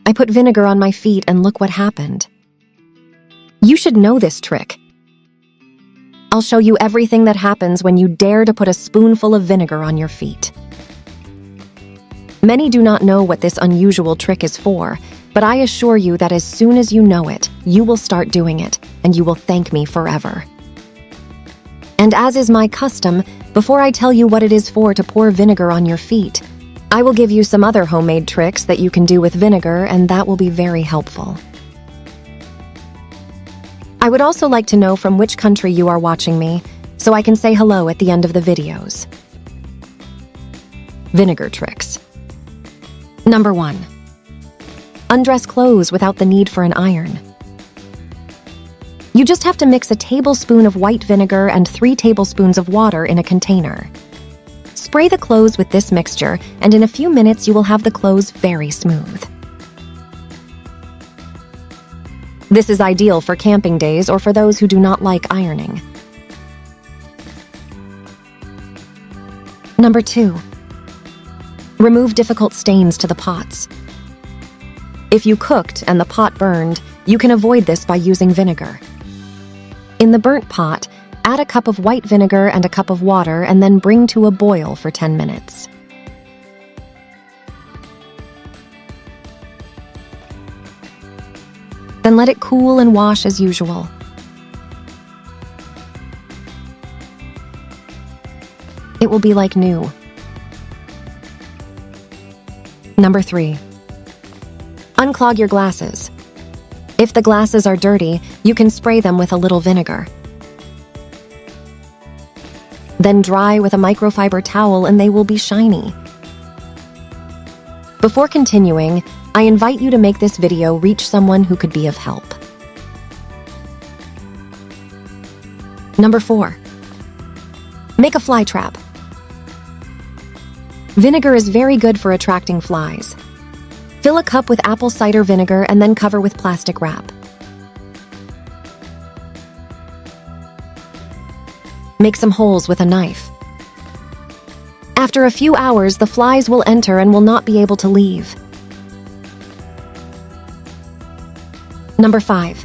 I put vinegar on my feet and look what happened. You should know this trick. I'll show you everything that happens when you dare to put a spoonful of vinegar on your feet. Many do not know what this unusual trick is for, but I assure you that as soon as you know it, you will start doing it, and you will thank me forever. And as is my custom, before I tell you what it is for to pour vinegar on your feet, I will give you some other homemade tricks that you can do with vinegar, and that will be very helpful. I would also like to know from which country you are watching me, so I can say hello at the end of the videos. Vinegar tricks. Number 1. Undress clothes without the need for an iron. You just have to mix a tablespoon of white vinegar and 3 tablespoons of water in a container. Spray the clothes with this mixture, and in a few minutes you will have the clothes very smooth. This is ideal for camping days or for those who do not like ironing. Number 2. Remove difficult stains to the pots. If you cooked and the pot burned, you can avoid this by using vinegar. In the burnt pot, add a cup of white vinegar and a cup of water and then bring to a boil for 10 minutes. Then let it cool and wash as usual. It will be like new. Number 3. Unclog your glasses. If the glasses are dirty, you can spray them with a little vinegar. Then dry with a microfiber towel and they will be shiny. Before continuing, I invite you to make this video reach someone who could be of help. Number 4. Make a fly trap. Vinegar is very good for attracting flies. Fill a cup with apple cider vinegar and then cover with plastic wrap. Make some holes with a knife. After a few hours, the flies will enter and will not be able to leave. Number 5.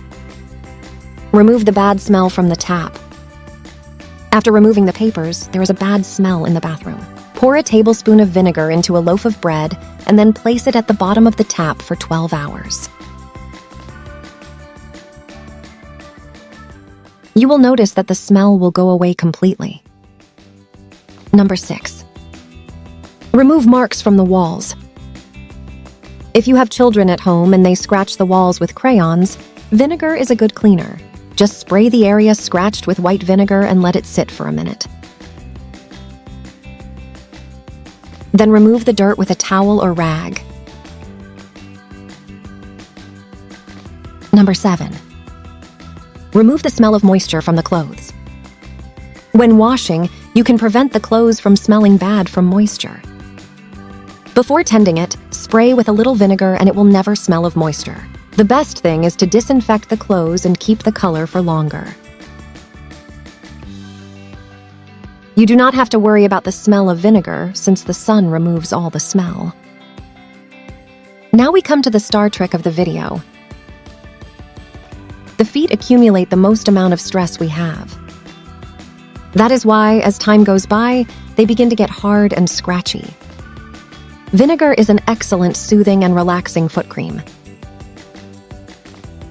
Remove the bad smell from the tap. After removing the papers, there is a bad smell in the bathroom. Pour a tablespoon of vinegar into a loaf of bread and then place it at the bottom of the tap for 12 hours. You will notice that the smell will go away completely. Number 6. Remove marks from the walls. If you have children at home and they scratch the walls with crayons, vinegar is a good cleaner. Just spray the area scratched with white vinegar and let it sit for a minute. Then remove the dirt with a towel or rag. Number 7. Remove the smell of moisture from the clothes. When washing, you can prevent the clothes from smelling bad from moisture. Before tending it, spray with a little vinegar and it will never smell of moisture. The best thing is to disinfect the clothes and keep the color for longer. You do not have to worry about the smell of vinegar since the sun removes all the smell. Now we come to the star trick of the video. The feet accumulate the most amount of stress we have. That is why, as time goes by, they begin to get hard and scratchy. Vinegar is an excellent soothing and relaxing foot cream.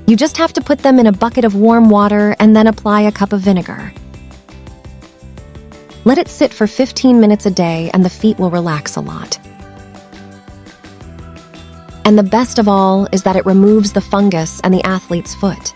You just have to put them in a bucket of warm water and then apply a cup of vinegar. Let it sit for 15 minutes a day and the feet will relax a lot. And the best of all is that it removes the fungus and the athlete's foot.